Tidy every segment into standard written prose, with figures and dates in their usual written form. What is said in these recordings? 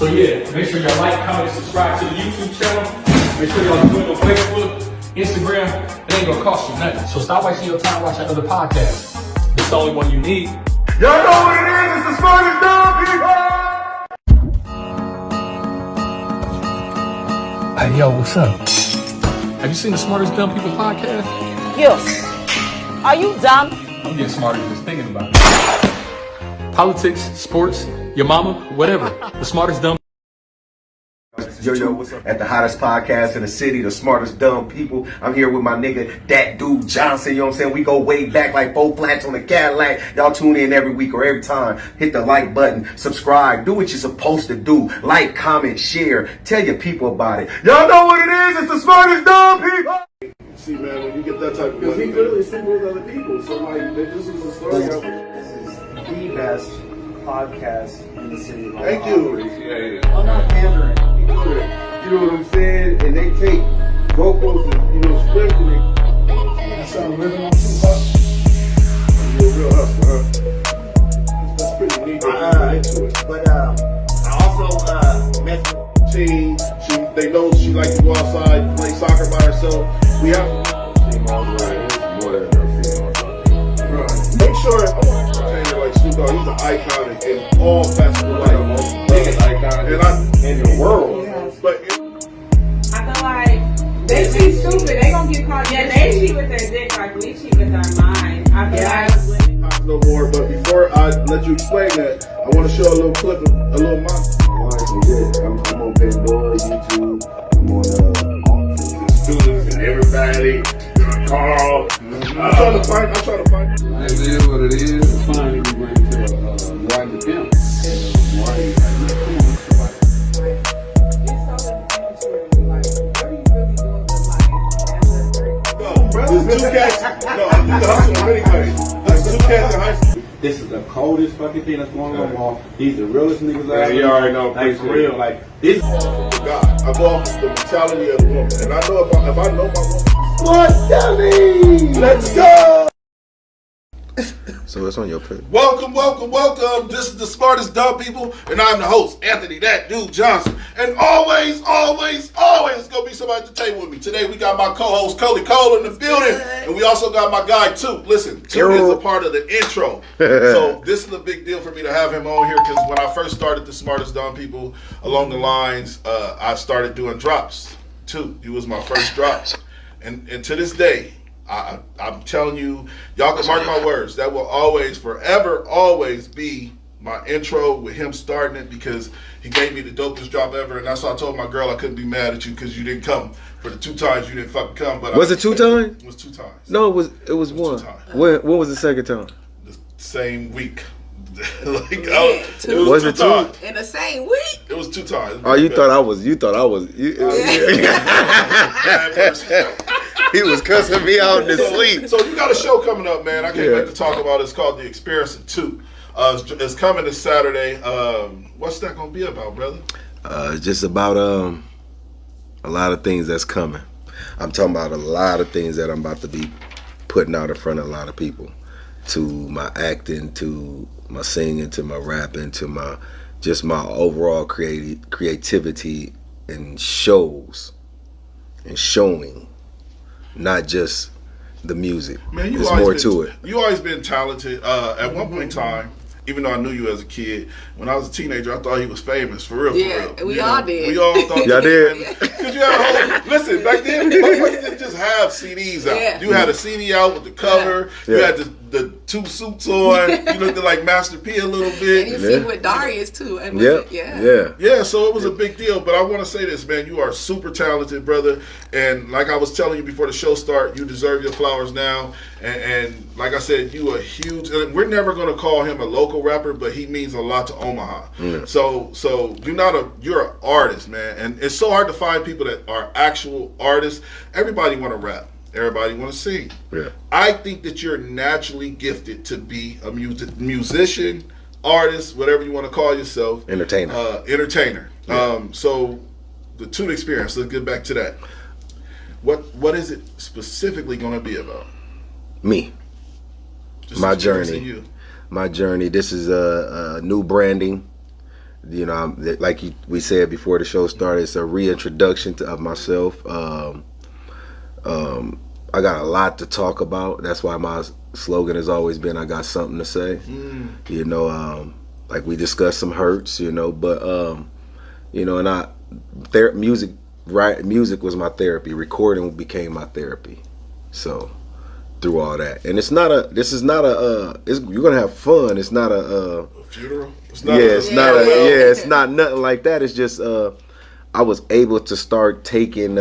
So yeah, make sure y'all like, comment, and subscribe to the YouTube channel. Make sure y'all join on Facebook, Instagram. It ain't gonna cost you nothing. So stop wasting your time watching other podcasts. It's the only one you need. Y'all know what it is. It's the smartest dumb people. Hey yo, what's up? Have you seen the Smartest Dumb People podcast? Yo, are you dumb? I'm getting smarter just thinking about it. Politics, sports, your mama, whatever. The Smartest Dumb. Yo, what's up? At the hottest podcast in the city, the smartest dumb people. I'm here with my nigga, that dude Johnson. You know what I'm saying? We go way back like 4 flats on the Cadillac. Y'all tune in every week or every time. Hit the like button, subscribe, do what you're supposed to do. Like, comment, share, tell your people about it. Y'all know what it is. It's the smartest dumb people. See, man, when you get that type of money, he clearly sleeping with other people. So, like, this is the story. This is the best podcast in the city. Thank you. I'm not pandering. You know what I'm saying? And they take vocals and, script and they start living on Tupac. You're a real hustler, huh? That's pretty neat. Into it. But I also met Team, they know she likes to go outside, play soccer by herself. We have more than her female. Right. Make sure I want to tell you, like Snoop Dogg, he's an icon in all facets of life. Icon in the world. But I feel like they cheat stupid. They gonna get caught. Yeah, they cheat with their dick like we cheat with our mind. I feel like not no more. But before I let you explain that, I want to show a little clip of a little I'm on Pandora, YouTube. I'm on the students and everybody. Carl. I'm trying to find. It is what it is. It's fine if you bring it to Martin the Pimp. Martin, come on, There's two cats. No, you can hustle in many ways. There's two cats in high school. This is the coldest fucking thing that's going on. Wall. He's the realest niggas out there. You already know. Like, for real. Like, this. God, I go off the mentality of the woman. And I know if I know my woman. What, Dummy? Let's go. So it's on your page. Welcome. This is the smartest dumb people, and I'm the host, Anthony, that dude Johnson. And always gonna be somebody at the table with me. Today we got my co-host Coley Cole in the building, and we also got my guy Toot. Listen, Toot is a part of the intro, so this is a big deal for me to have him on here because when I first started the smartest dumb people, along the lines, I started doing drops. Toot, you was my first drops, and to this day. I'm telling you, y'all can mark my words. That will always, forever, always be my intro with him starting it because he gave me the dopest drop ever. And that's why I told my girl I couldn't be mad at you because you didn't come for the 2 times you didn't fucking come. But was it 2 times? It was 2 times. No, it was 1. 2 times. When was the second time? The same week. Like, Yeah, it was 2 times. in the same week. It was 2 times. Oh, you thought I was. He was cussing me out in his sleep. So you got a show coming up, man. I can't wait to talk about it. It's called The Experience of Toot. It's coming this Saturday. What's that going to be about, brother? Just about a lot of things that's coming. I'm talking about a lot of things that I'm about to be putting out in front of a lot of people. To my acting, to my singing, to my rapping, to my overall creativity and shows and showing. Not just the music. Man, there's more to it. You always been talented. At one point in time, even though I knew you as a kid, when I was a teenager, I thought he was famous. For real. We all did. We all thought y'all did. Because you had a whole, listen, back then, motherfuckers didn't just have CDs out. Yeah. You had a CD out with the cover. Yeah. You had the 2 suits on. You looked like Master P a little bit. And you see with Darius too. And Yeah, so it was a big deal. But I want to say this, man. You are super talented, brother. And like I was telling you before the show start, you deserve your flowers now. And like I said, you are huge. And we're never going to call him a local rapper, but he means a lot to Omaha. Yeah. So you're an artist, man. And it's so hard to find people that are actual artists. Everybody want to rap. Everybody want to sing. Yeah. I think that you're naturally gifted to be a musician, artist, whatever you want to call yourself. Entertainer. Yeah. So the Toot experience, let's get back to that. What is it specifically going to be about? Me. Just my experiencing journey. You. My journey. This is a new branding. You know, like we said before the show started, it's a reintroduction of myself. I got a lot to talk about. That's why my slogan has always been, I got something to say. You know, like we discussed some hurts, you know, but, you know, and music was my therapy. Recording became my therapy. So through all that. And you're going to have fun. It's not a funeral? It's not nothing like that. It's just, I was able to start taking,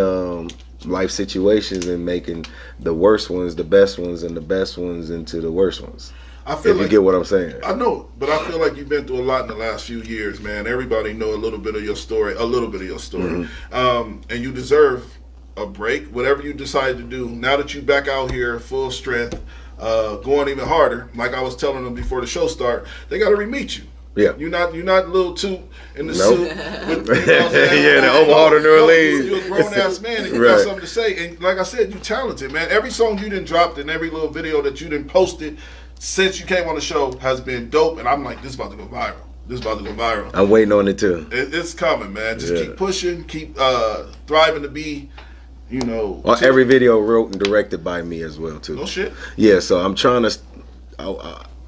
life situations and making the worst ones the best ones and the best ones into the worst ones. I feel if you get what I'm saying. I know, but I feel like you've been through a lot in the last few years, man. Everybody know a little bit of your story, and you deserve a break, whatever you decide to do. Now that you back out here full strength, going even harder, like I was telling them before the show start, they got to re-meet you. Yeah, you're not little Toot in the suit with the Omaha to New Orleans. You're a grown ass man and you got something to say. And like I said, you talented, man. Every song you done dropped and every little video that you done posted since you came on the show has been dope. And I'm like, this is about to go viral. I'm waiting on it too. It's coming, man. Just keep pushing, keep thriving to be, you know. Every video wrote and directed by me as well too. No shit. Yeah, so I'm trying to.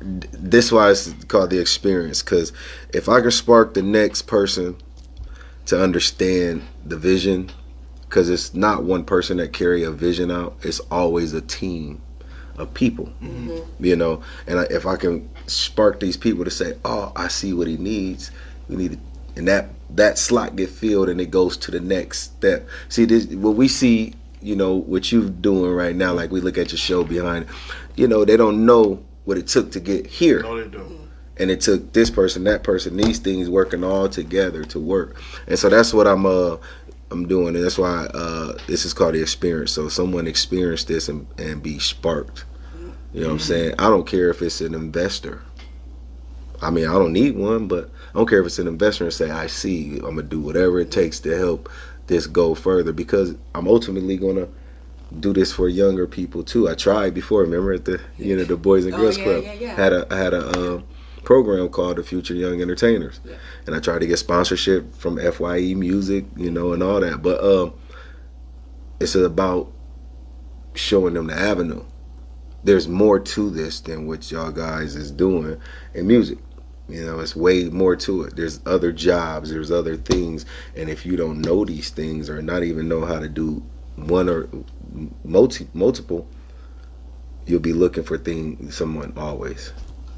This is why it's called the experience, because if I can spark the next person to understand the vision, because it's not one person that carry a vision out, it's always a team of people, you know. And if I can spark these people to say, oh, I see what he needs, we need to, and that slot get filled and it goes to the next step. See, this what we see, you know, what you're doing right now, like we look at your show behind, you know, they don't know what it took to get here. No, they don't. And it took this person, that person, these things working all together to work. And so that's what I'm doing, and that's why this is called the experience. So someone experience this and be sparked. You know what I'm saying? I don't care if it's an investor. I mean, I don't need one, but I don't care if it's an investor and say, I see, I'm gonna do whatever it takes to help this go further, because I'm ultimately gonna do this for younger people too. I tried before. Remember at the the Boys and Girls Club, had a program called the Future Young Entertainers, and I tried to get sponsorship from FYE Music, you know, and all that. But it's about showing them the avenue. There's more to this than what y'all guys is doing in music. You know, it's way more to it. There's other jobs, there's other things, and if you don't know these things or not even know how to do one or multiple, you'll be looking for someone always.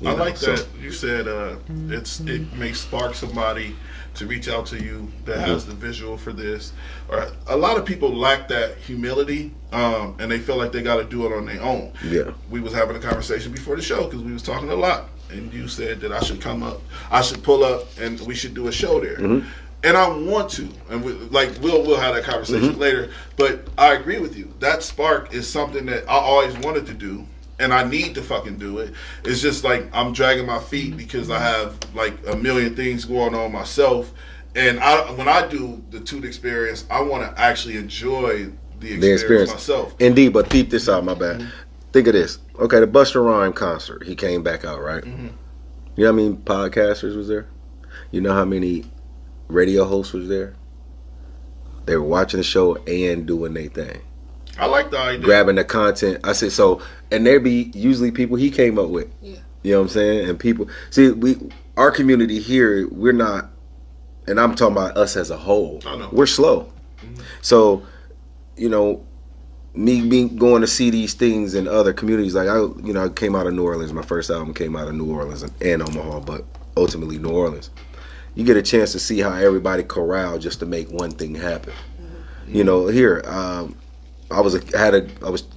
I like that. You said it may spark somebody to reach out to you that has the visual for this. Or a lot of people lack that humility, and they feel like they got to do it on their own. Yeah. We was having a conversation before the show because we was talking a lot, and you said that I should come up, I should pull up, and we should do a show there. And I want to, and we'll have that conversation later. But I agree with you. That spark is something that I always wanted to do, and I need to fucking do it. It's just like I'm dragging my feet because I have like a million things going on myself. And when I do the Toot experience, I want to actually enjoy the experience myself. Indeed, but peep this out. My bad. Think of this. Okay, the Busta Rhymes concert. He came back out, right? You know how many podcasters was there? You know how many radio host was there? They were watching the show and doing their thing. I like the idea. Grabbing the content. I said so, and there be usually people he came up with. Yeah. You know what I'm saying? And people see our community here, we're not, and I'm talking about us as a whole. I know. We're slow. So, you know, me going to see these things in other communities, like I came out of New Orleans. My first album came out of New Orleans and Omaha, but ultimately New Orleans. You get a chance to see how everybody corralled just to make one thing happen. You know, here I was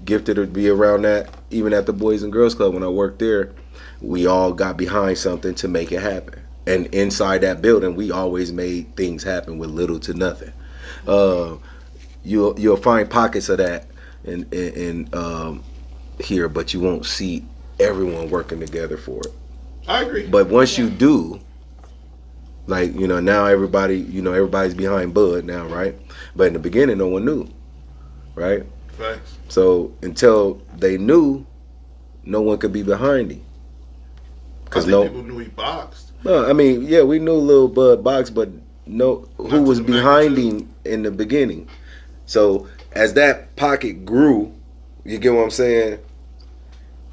gifted to be around that. Even at the Boys and Girls Club when I worked there, we all got behind something to make it happen. And inside that building, we always made things happen with little to nothing. You'll find pockets of that in here, but you won't see everyone working together for it. I agree. But once you do, like, you know, now everybody's behind Bud now, right? But in the beginning, no one knew, right? Facts. So until they knew, no one could be behind him. Because people knew he boxed. No, I mean, yeah, we knew Lil Bud Box, but no, who was behind him in the beginning. So as that pocket grew, you get what I'm saying?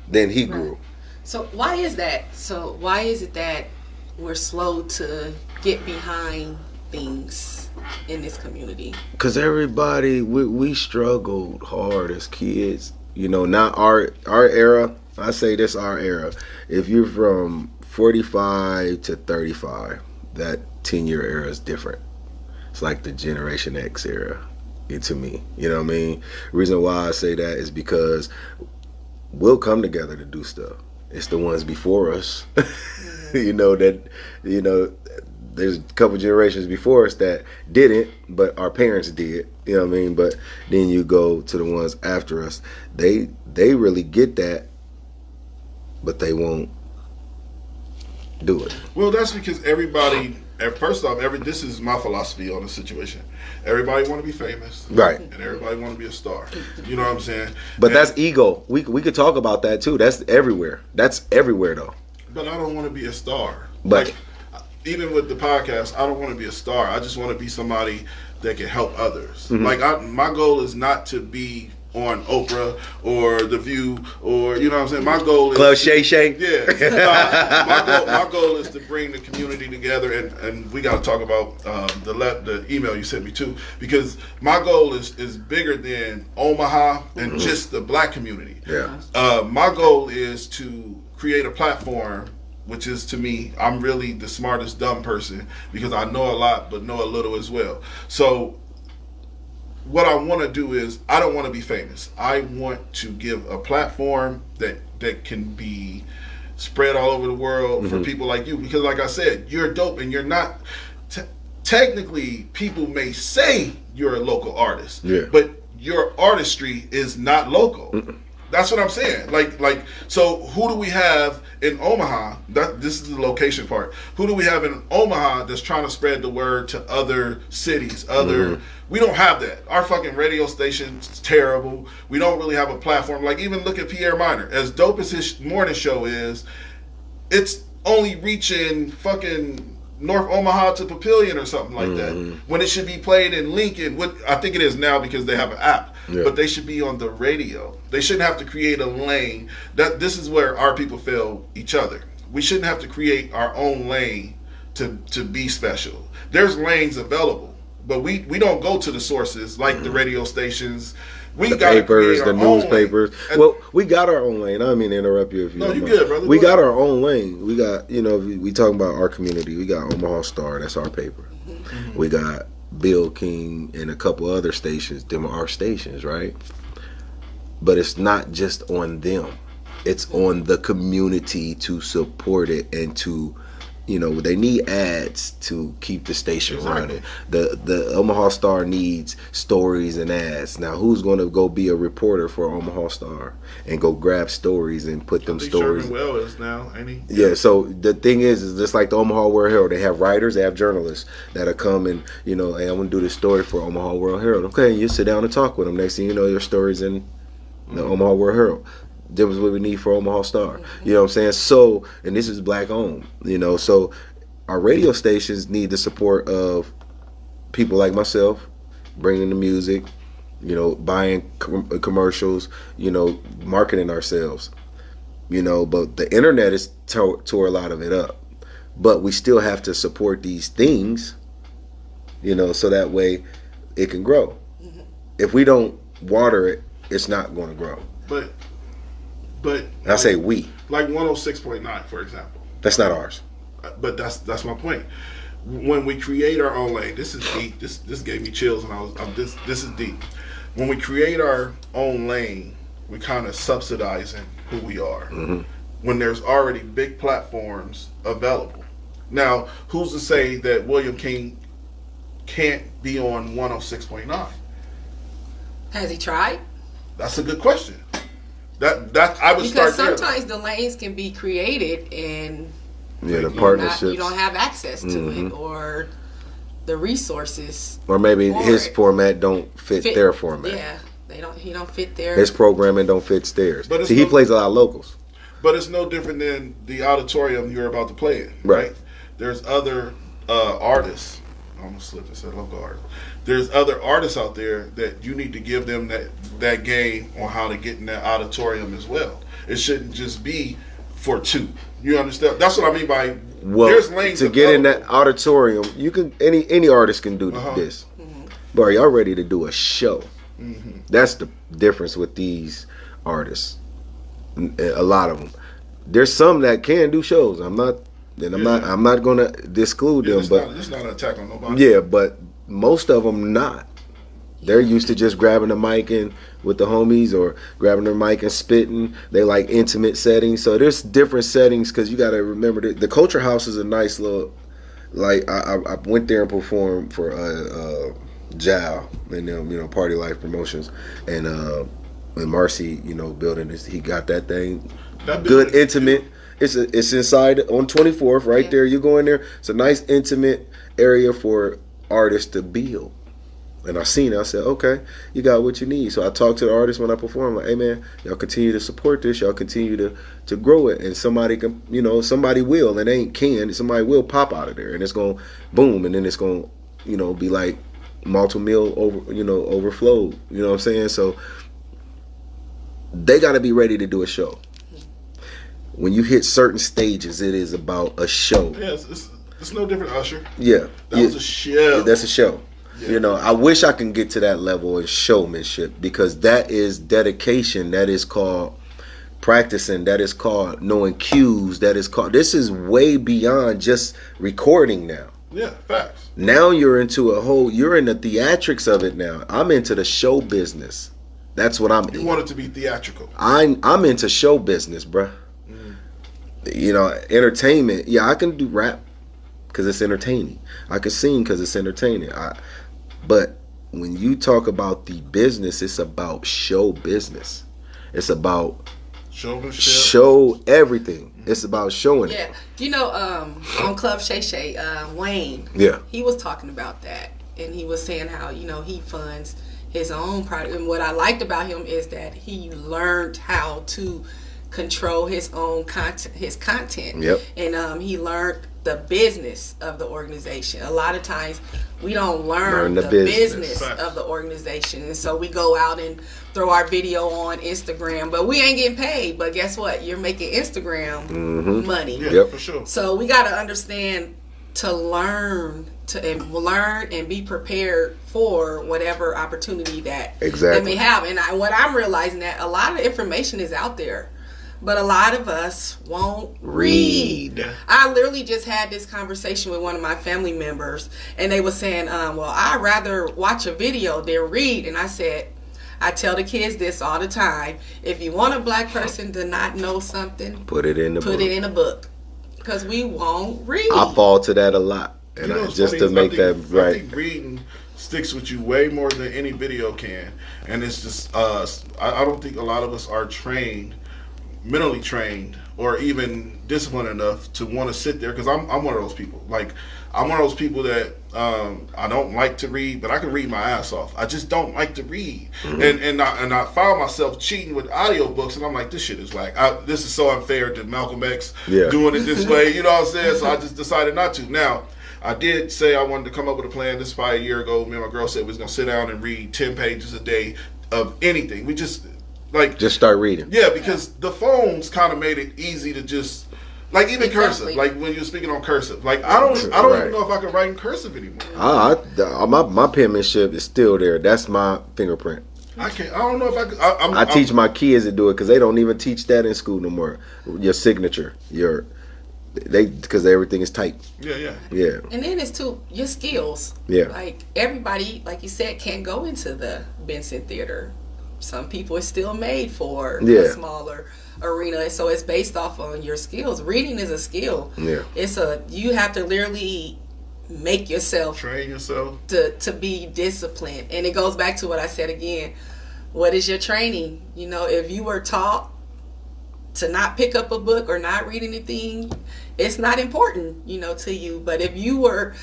Then he grew. So why is that? So why is it that we're slow to get behind things in this community? Because everybody, we struggled hard as kids. You know, not our era. I say this our era. If you're from 45 to 35, that 10-year era is different. It's like the Generation X era, to me. You know what I mean? The reason why I say that is because we'll come together to do stuff. It's the ones before us, there's a couple generations before us that didn't, but our parents did. You know what I mean? But then you go to the ones after us. They really get that, but they won't do it. Well, that's because everybody. First off, this is my philosophy on the situation. Everybody want to be famous, right? And everybody want to be a star. You know what I'm saying? But that's ego. We could talk about that too. That's everywhere. That's everywhere though. But I don't want to be a star. But like, even with the podcast, I don't want to be a star. I just want to be somebody that can help others. Mm-hmm. Like my goal is not to be on Oprah or The View or, you know what I'm saying? My goal is Club Shay Shay. Yeah. My goal is to bring the community together, and we got to talk about the email you sent me too, because my goal is bigger than Omaha and just the black community. Yeah. My goal is to create a platform, which is, to me, I'm really the smartest dumb person because I know a lot but know a little as well. So what I want to do is, I don't want to be famous. I want to give a platform that can be spread all over the world for people like you. Because like I said, you're dope and you're not... technically, people may say you're a local artist, but your artistry is not local. That's what I'm saying. Like, so who do we have in Omaha? This is the location part. Who do we have in Omaha that's trying to spread the word to other cities? We don't have that. Our fucking radio station's terrible. We don't really have a platform. Like, even look at Pierre Minor. As dope as his morning show is, it's only reaching fucking North Omaha to Papillion or something like that. When it should be played in Lincoln. I think it is now because they have an app. Yeah. But they should be on the radio. They shouldn't have to create a lane. This is where our people fail each other. We shouldn't have to create our own lane to be special. There's lanes available, but we don't go to the sources like the radio stations. We the got papers, the newspapers. Well, we got our own lane. I don't mean to interrupt you. If you no, don't you mind. good, brother. We got our own lane. We got, we talking about our community. We got Omaha Star. That's our paper. We got Bill King and a couple other stations. Them are our stations, right? But it's not just on them. It's on the community to support it and to, they need ads to keep the station running. The Omaha Star needs stories and ads. Now, who's going to go be a reporter for Omaha Star and go grab stories and put them stories? Sherman Well is now, ain't he? Yeah. So the thing is just like the Omaha World Herald. They have writers, they have journalists that'll come and hey, I'm going to do this story for Omaha World Herald. Okay, you sit down and talk with them. Next thing you know, your story's in the Omaha World Herald. That was what we need for Omaha Star. You know what I'm saying? So, and this is black owned, so our radio stations need the support of people like myself, bringing the music, buying commercials, marketing ourselves, but the internet is tore a lot of it up. But we still have to support these things, so that way it can grow. If we don't water it, it's not going to grow. But I say we. Like 106.9, for example. That's not ours. But that's my point. When we create our own lane, this is deep. This gave me chills, and this is deep. When we create our own lane, we kind of subsidizing who we are. When there's already big platforms available. Now, who's to say that William King can't be on 106.9? Has he tried? That's a good question. That I would start there. Because sometimes the lanes can be created and the partnerships. You don't have access to it or the resources. Or maybe his format don't fit their format. Yeah, he don't fit their. His programming don't fit theirs. But he plays a lot of locals. But it's no different than the auditorium you're about to play in, right? there's other artists. I almost slipped and said local artists. There's other artists out there that you need to give them that game on how to get in that auditorium as well. It shouldn't just be for Toot. You understand? That's what I mean by there's lanes to get in that auditorium. You can any artist can do this, but are y'all ready to do a show? That's the difference with these artists. A lot of them. There's some that can do shows. I'm not gonna exclude them, but it's not an attack on nobody. Yeah, but most of them not. They're used to just grabbing the mic and with the homies, or grabbing their mic and spitting. They like intimate settings. So there's different settings, because you got to remember that the Culture House is a nice little. Like I went there and performed for Jal and them, Party Life Promotions, and Marcy, building this. He got that thing good, intimate. It's inside on 24th right there. You go in there. It's a nice intimate area for artists to build. And I seen it. I said, okay, you got what you need. So I talked to the artists when I perform, like, hey man, y'all continue to support this. Y'all continue to grow it, and somebody can, somebody will, and they ain't can. Somebody will pop out of there, and it's gonna boom, and then it's gonna, be like multi-mil overflow. You know what I'm saying? So they got to be ready to do a show. When you hit certain stages, it is about a show. Yeah, it's no different, Usher. Yeah, that was a show. That's a show. Yeah. I wish I can get to that level of showmanship, because that is dedication. That is called practicing. That is called knowing cues. This is way beyond just recording now. Yeah, facts. Now you're into you're in the theatrics of it now. I'm into the show business. That's what I'm in. You want it to be theatrical. I'm into show business, bruh. Entertainment. Yeah, I can do rap because it's entertaining. I can sing because it's entertaining. But when you talk about the business, it's about show business. It's about show everything. It's about showing it. On Club Shay Shay, Wayne. Yeah. He was talking about that, and he was saying how he funds his own product. And what I liked about him is that he learned how to control his own content. Yep. And he learned the business of the organization. A lot of times we don't learn the business of the organization, and so we go out and throw our video on Instagram, but we ain't getting paid. But guess what? You're making Instagram money. Yeah, for sure. So we got to understand to learn and be prepared for whatever opportunity that they may have. And what I'm realizing, that a lot of information is out there, but a lot of us won't read. I literally just had this conversation with one of my family members, and they were saying, well, I'd rather watch a video than read. And I said, I tell the kids this all the time: if you want a black person to not know something, put it in a book, because we won't read. I fall to that a lot, and just to make that right. I think reading sticks with you way more than any video can, and it's just I don't think a lot of us are mentally trained or even disciplined enough to want to sit there, because I'm one of those people. Like, I'm one of those people that I don't like to read, but I can read my ass off. I just don't like to read. And I found myself cheating with audiobooks, and I'm like, this shit is whack. This is so unfair to Malcolm X doing it this way, you know what I'm saying? So I just decided not to. Now, I did say I wanted to come up with a plan. This is probably a year ago. Me and my girl said we was going to sit down and read 10 pages a day of anything. We just start reading. Yeah, because the phones kind of made it easy to just, like, even cursive. Like when you're speaking on cursive, like I don't even know if I can write in cursive anymore. My penmanship is still there. That's my fingerprint. I don't know if I could. I teach my kids to do it, because they don't even teach that in school no more. Your signature, because everything is typed. Yeah. And then it's your skills. Yeah. Like, everybody, like you said, can't go into the Benson Theater. Some people are still made for a smaller arena, so it's based off on your skills. Reading is a skill. Yeah. You have to literally make yourself, train yourself to be disciplined. And it goes back to what I said again. What is your training? If you were taught to not pick up a book or not read anything, it's not important, to you. But if you were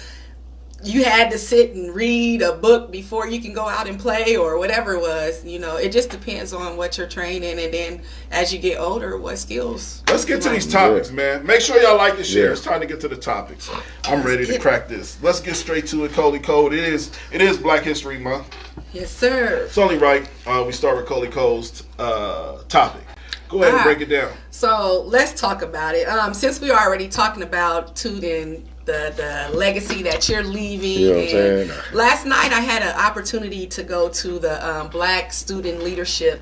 you had to sit and read a book before you can go out and play or whatever it was. You know, it just depends on what you're training, and then as you get older, what skills. Let's get to these topics, man. Make sure y'all like and share. It's time to get to the topics. I'm ready to crack this. Let's get straight to it, Coley Cole. It is Black History Month. Yes, sir. It's only right we start with Coley Cole's topic. Go ahead and break it down. So let's talk about it. Since we are already talking about Toot and the legacy that you're leaving. You know what I'm saying? Last night I had an opportunity to go to the Black Student Leadership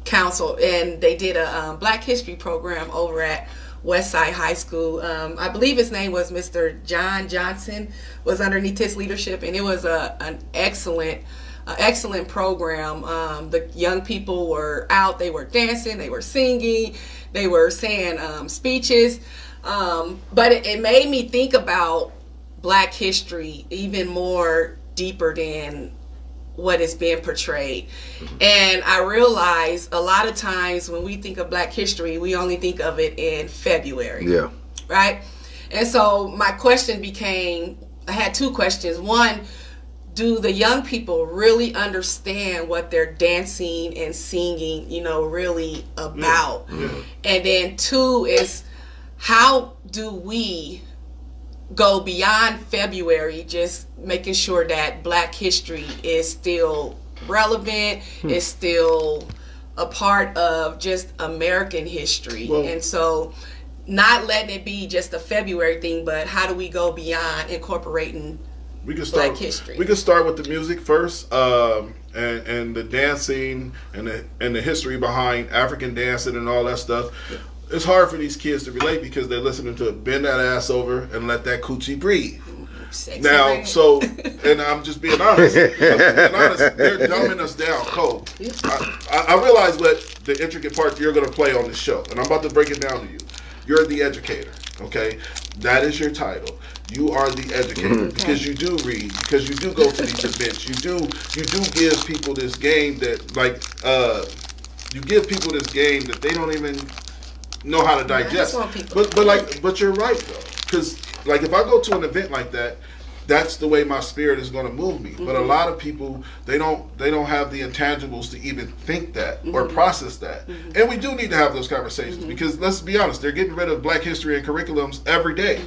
Council, and they did a Black History program over at Westside High School. I believe his name was Mr. John Johnson, was underneath his leadership, and it was an excellent program. The young people were out, they were dancing, they were singing, they were saying speeches. But it made me think about Black history even more deeper than what is being portrayed. And I realized a lot of times when we think of Black history, we only think of it in February. Yeah. Right? And so my question became, I had two questions. One, do the young people really understand what they're dancing and singing, really about? Yeah. And then two is, how do we go beyond February, just making sure that Black history is still relevant, is still a part of just American history? Well, and so not letting it be just a February thing, but how do we go beyond incorporating Black history? We can start with the music first, and the dancing and the history behind African dancing and all that stuff. It's hard for these kids to relate because they're listening to Bend That Ass Over and Let That Coochie Breathe. Sexy now, man. so, and I'm just being honest. They're dumbing us down cold. I realize what the intricate part you're going to play on this show, and I'm about to break it down to you. You're the educator, okay? That is your title. You are the educator because you do read, because you do go to these events. You do give people this game that, you give people this game that they don't even know how to digest. But you're right though, because if I go to an event like that, that's the way my spirit is going to move me. But a lot of people, they don't have the intangibles to even think that or process that. And we do need to have those conversations because let's be honest, they're getting rid of Black history and curriculums every day.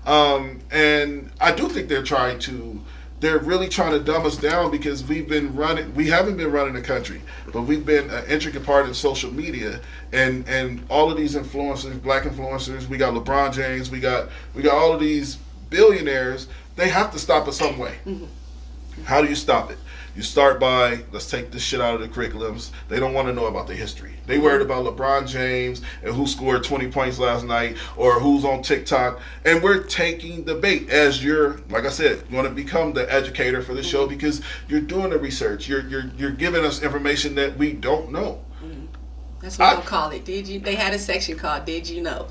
And I do think they're really trying to dumb us down because we haven't been running the country, but we've been an intricate part of social media and all of these influencers, Black influencers. We got LeBron James, we got all of these billionaires. They have to stop it some way. How do you stop it? You start by, let's take this shit out of the curriculums. They don't want to know about the history. They worried about LeBron James and who scored 20 points last night or who's on TikTok. And we're taking the bait as you're, like I said, going to become the educator for the show because you're doing the research. You're giving us information that we don't know. That's what I'll call it. Did you? They had a section called "Did You Know?"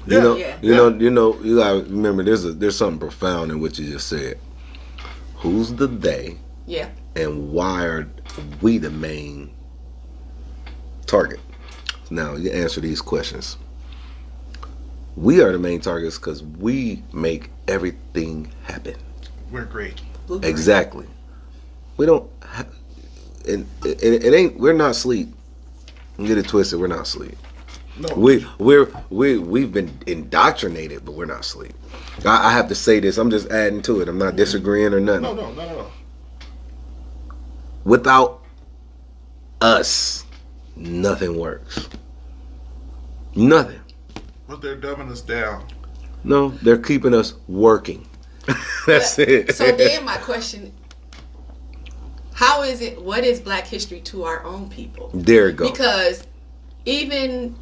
You gotta remember there's something profound in what you just said. Who's the they? Yeah. And why are we the main target? Now, you answer these questions. We are the main targets because we make everything happen. We're great. Exactly. We don't. It ain't. We're not asleep. Get it twisted. We're not asleep. No. We've been indoctrinated, but we're not asleep. I have to say this. I'm just adding to it. I'm not disagreeing or nothing. No, not at all. Without us, nothing works. Nothing. But they're dumbing us down. No, they're keeping us working. That's it. So then my question, what is Black history to our own people? There you go. Because even,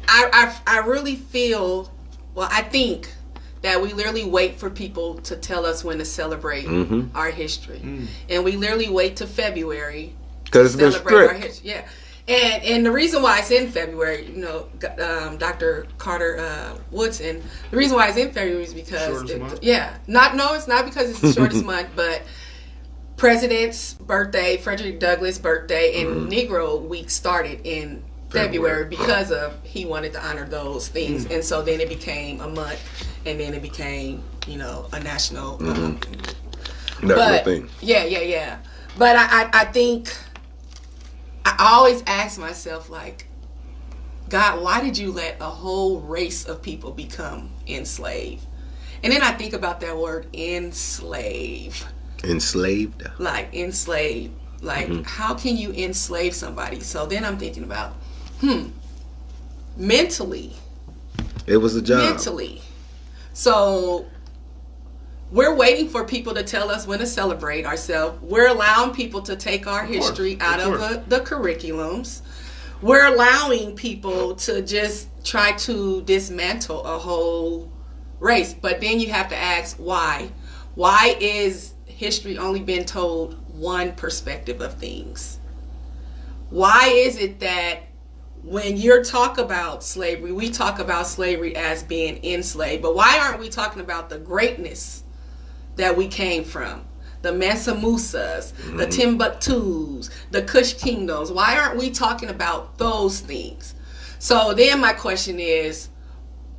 I really feel, I think that we literally wait for people to tell us when to celebrate our history. And we literally wait to February to celebrate our history. Yeah. And the reason why it's in February, Dr. Carter Woodson, the reason why it's in February is because, it's not because it's the shortest month, but President's birthday, Frederick Douglass' birthday, and Negro Week started in February because of he wanted to honor those things. And so then it became a month, and then it became a national thing. Yeah. But I think I always ask myself, like, God, why did you let a whole race of people become enslaved? And then I think about that word enslave. Enslaved? Like enslaved. Like, how can you enslave somebody? So then I'm thinking about, mentally. It was a job. Mentally. So we're waiting for people to tell us when to celebrate ourselves. We're allowing people to take our history out of the curriculums. We're allowing people to just try to dismantle a whole race. But then you have to ask why. Why is history only been told one perspective of things? Why is it that when you're talk about slavery, we talk about slavery as being enslaved, but why aren't we talking about the greatness that we came from? The Mansa Musas, the Timbuktus, the Kush kingdoms. Why aren't we talking about those things? So then my question is,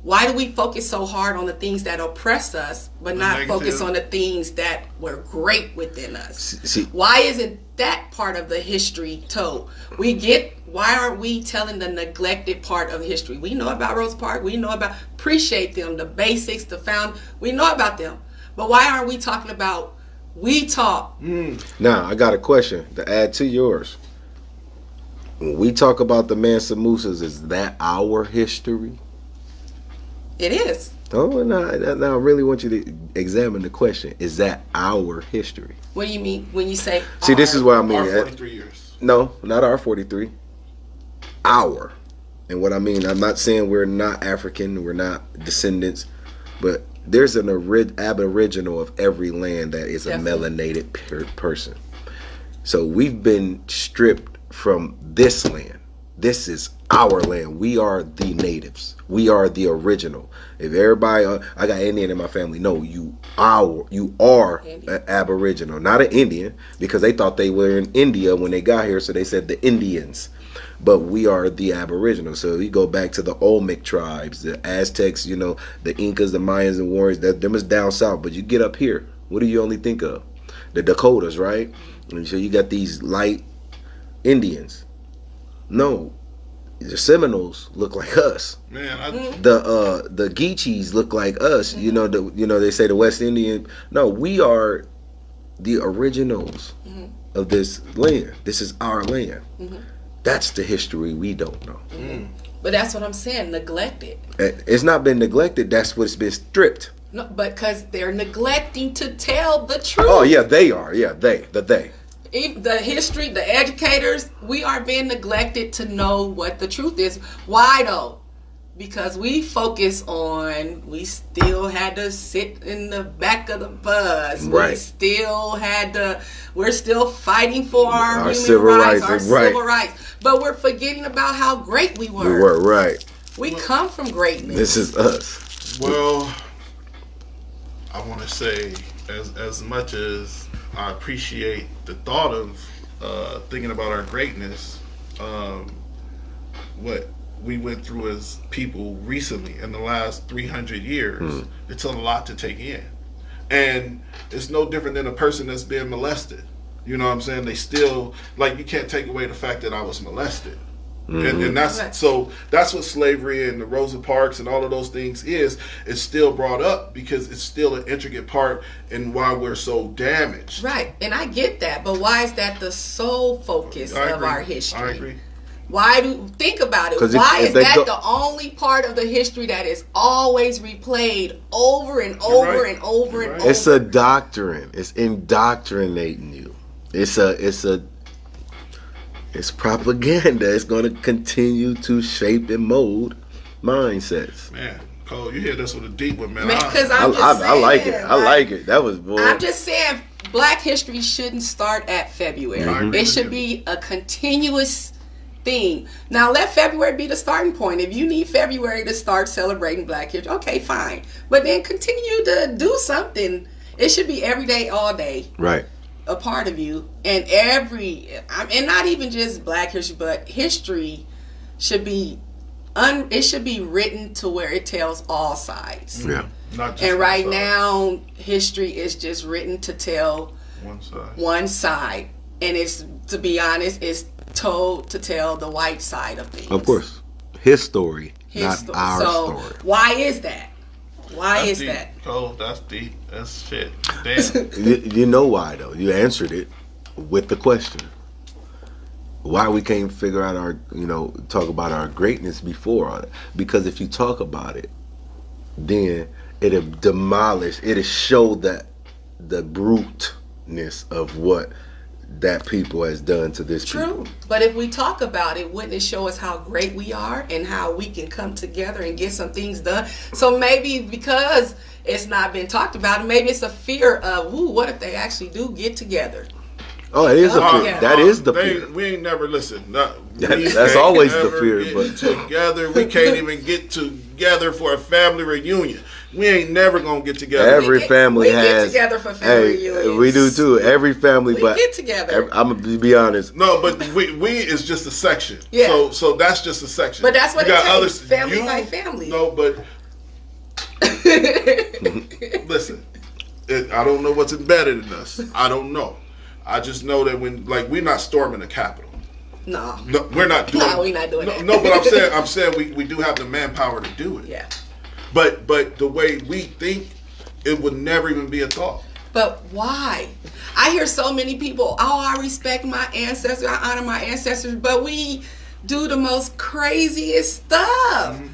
why do we focus so hard on the things that oppress us, but not focus on the things that were great within us? Why isn't that part of the history told? Why aren't we telling the neglected part of history? We know about Rosa Parks. We know about, appreciate them, the basics, we know about them. But why aren't we talking about, we talk? Now, I got a question to add to yours. When we talk about the Mansa Musas, is that our history? It is. Oh, now I really want you to examine the question. Is that our history? What do you mean when you say See, this is what I mean. Our 43 years. No, not our 43. Our. And what I mean, I'm not saying we're not African, we're not descendants, but there's an aboriginal of every land that is a melanated person. So we've been stripped from this land. This is our land. We are the natives. We are the original. If everybody, I got Indian in my family. No, you are an Aboriginal, not an Indian, because they thought they were in India when they got here, so they said the Indians. But we are the Aboriginal. So we go back to the Olmec tribes, the Aztecs, the Incas, the Mayans, and Warriors. Them is down south. But you get up here, what do you only think of? The Dakotas, right? And so you got these light Indians. No, the Seminoles look like us. Man, the Geechees look like us. They say the West Indian. No, we are the originals of this land. This is our land. That's the history we don't know. But that's what I'm saying, neglected. It's not been neglected. That's what's been stripped. No, but because they're neglecting to tell the truth. Oh yeah, they are. Yeah, they. The history, the educators, we are being neglected to know what the truth is. Why though? Because we focus on, we still had to sit in the back of the bus. Right. We're still fighting for our human civil rights, our right. civil rights. But we're forgetting about how great we were. We were, right. We come from greatness. This is us. Well, I want to say, as much as I appreciate the thought of thinking about our greatness, what we went through as people recently in the last 300 years, it's a lot to take in. And it's no different than a person that's been molested. You know what I'm saying? They still, you can't take away the fact that I was molested. And that's what slavery and the Rosa Parks and all of those things is. It's still brought up because it's still an intricate part in why we're so damaged. Right, and I get that, but why is that the sole focus of our history? I agree. Think about it. Why is that the only part of the history that is always replayed over and over and over and over? It's a doctrine. It's indoctrinating you. It's propaganda. It's going to continue to shape and mold mindsets. Man, Cole, you hear this with a deep one, man. Because I like it. I like it. That was boy. I'm just saying, Black history shouldn't start at February. It should be a continuous thing. Now, let February be the starting point. If you need February to start celebrating Black history, okay, fine. But then continue to do something. It should be every day, all day. Right. A part of you, and not even just Black history, but history should be it should be written to where it tells all sides. Yeah. Not just and right one side. now, history is just written to tell one side, and it's, to be honest, it's told to tell the white side of things. Of course, his story, not story. our So story. why is that? Why That's is deep. that? Cole, that's deep. That's shit. Damn. You know why though? You answered it with the question. Why we can't figure out our, talk about our greatness before all that? Because if you talk about it, then it'll demolish. It'll show that the bruteness of what that people has done to this people. True. But if we talk about it, wouldn't it show us how great we are and how we can come together and get some things done? So maybe because it's not been talked about, maybe it's a fear of, what if they actually do get together? Oh, it is a fear. That is the fear. We ain't never listened. That's always the fear. But together, we can't even get together for a family reunion. We ain't never gonna get together. Every family has. We get together for family reunions. We do too. Every family, we but get together. I'm gonna be honest. No, but we is just a section. Yeah. So that's just a section. But that's what you it got takes. Family by family. No, but listen, I don't know what's embedded in us. I don't know. I just know that we're not storming the Capitol. No, we're not doing. No, we're not doing that. No, but I'm saying we do have the manpower to do it. Yeah. But the way we think, it would never even be a thought. But why? I hear so many people, I respect my ancestors, I honor my ancestors, but we do the most craziest stuff. Mm-hmm.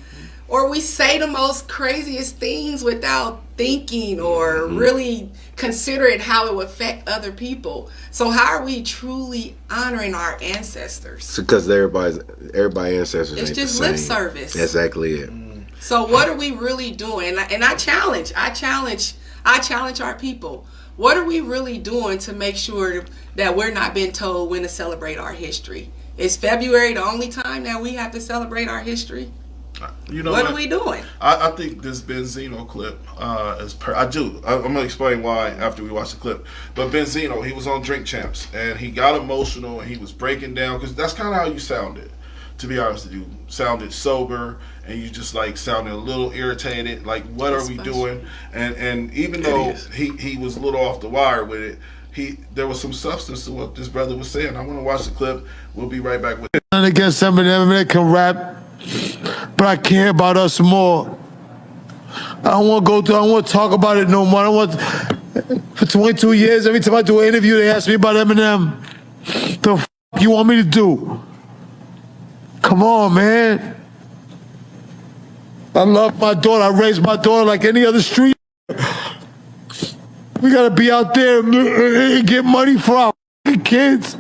Or we say the most craziest things without thinking or really considering how it would affect other people. So how are we truly honoring our ancestors? Because everybody's ancestors it's ain't just the same. Lip service. Exactly it. So what are we really doing? And I challenge our people. What are we really doing to make sure that we're not being told when to celebrate our history? Is February the only time that we have to celebrate our history? You know what are we doing? I think this Benzino clip is I do. I'm gonna explain why after we watch the clip. But Benzino, he was on Drink Champs and he got emotional and he was breaking down because that's kind of how you sounded. To be honest with you, sounded sober and you just like sounded a little irritated. Like, what are we doing? And even though he was a little off the wire with it, there was some substance to what this brother was saying. I want to watch the clip. We'll be right back with it. Against some of them that can rap, but I care about us more. I don't want to talk about it no more. I don't want. For 22 years, every time I do an interview, they ask me about Eminem. The f*** you want me to do? Come on, man. I love my daughter. I raised my daughter like any other street. We gotta be out there and get money for our kids.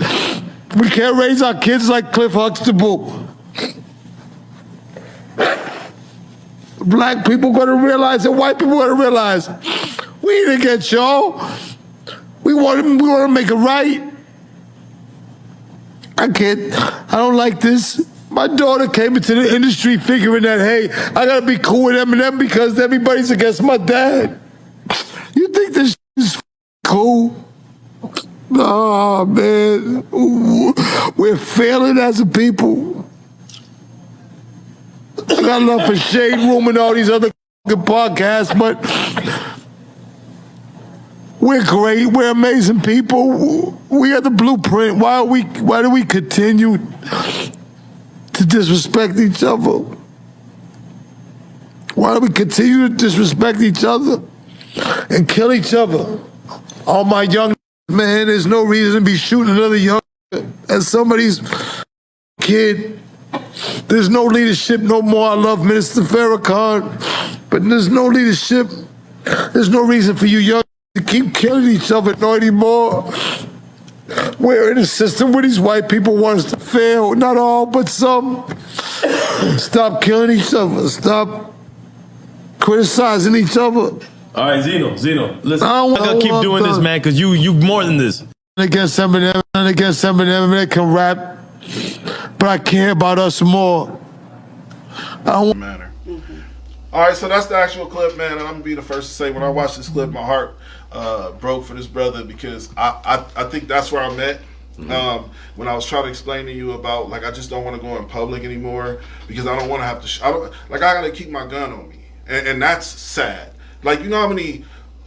We can't raise our kids like Cliff Huxtable. Black people gonna realize and white people gonna realize we ain't against y'all. We want to make it right. I don't like this. My daughter came into the industry figuring that, hey, I gotta be cool with Eminem because everybody's against my dad. You think this is cool? Nah, man. We're failing as a people. I got enough for Shade Room and all these other podcasts, but we're great. We're amazing people. We are the blueprint. Why do we continue to disrespect each other? Why do we continue to disrespect each other and kill each other? All my young man, there's no reason to be shooting another young as somebody's kid. There's no leadership no more. I love Minister Farrakhan, but there's no leadership. There's no reason for you young to keep killing each other no anymore. We're in a system where these white people want us to fail. Not all, but some. Stop killing each other. Stop criticizing each other. All right, Zeno, listen, I gotta keep doing this, man, because you more than this. Against some of them that can rap, but I care about us more. Matter. All right, so that's the actual clip, man, and I'm gonna be the first to say when I watched this clip, my heart broke for this brother because I think that's where I'm at. When I was trying to explain to you about, like, I just don't want to go in public anymore because I don't want to have to. I gotta keep my gun on me, and that's sad. Like, you know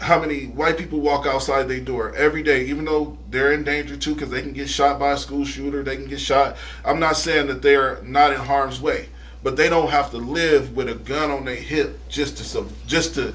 how many white people walk outside their door every day, even though they're in danger too, because they can get shot by a school shooter, they can get shot. I'm not saying that they're not in harm's way, but they don't have to live with a gun on their hip just to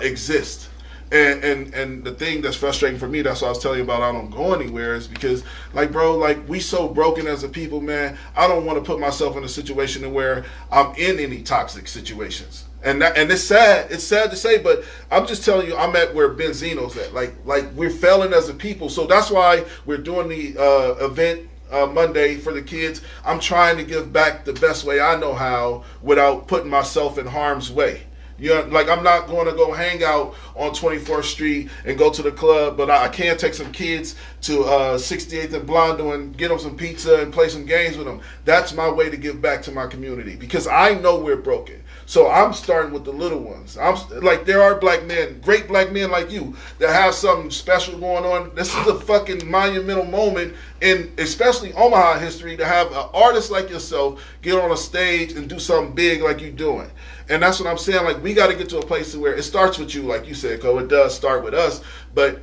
exist. And the thing that's frustrating for me, that's what I was telling you about, I don't go anywhere, is because, like, bro, like, we so broken as a people, man. I don't want to put myself in a situation where I'm in any toxic situations. And it's sad to say, but I'm just telling you, I'm at where Benzino's at. Like we're failing as a people. So that's why we're doing the event Monday for the kids. I'm trying to give back the best way I know how without putting myself in harm's way. You know, like, I'm not going to go hang out on 24th Street and go to the club, but I can take some kids to 68th and Blondo and get them some pizza and play some games with them. That's my way to give back to my community, because I know we're broken. So I'm starting with the little ones. I'm like, there are black men, great black men like you, that have something special going on. This is a fucking monumental moment in especially Omaha history, to have an artist like yourself get on a stage and do something big like you're doing. And that's what I'm saying. Like, we got to get to a place where it starts with you, like you said, Cole. It does start with us. But